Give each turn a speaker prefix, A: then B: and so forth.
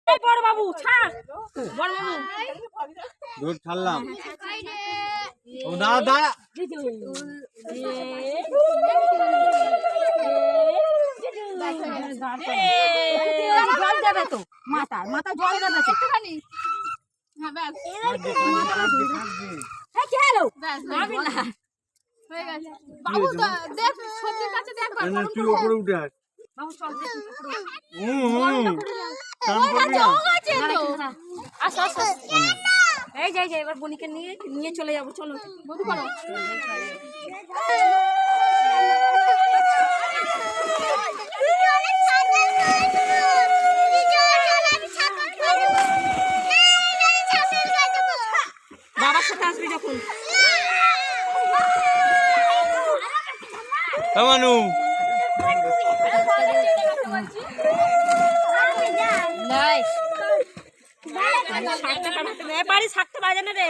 A: বড় বাবু ছাড়, বড় বাবু
B: দূর ছাড়লাম। ও দাদা
A: জল দেবে তো, মাথায় মাথায় জল দেবে তো একটুখানি।
B: তুই উপরে উঠে আস।
A: এই যাই যাই, এবার বনিকে নিয়ে নিয়ে চলে যাবো, চলো বধু করো। বাবার সাথে আসবি যখন।
B: মানু
A: বাড়ি থাকতে বাজে না রে।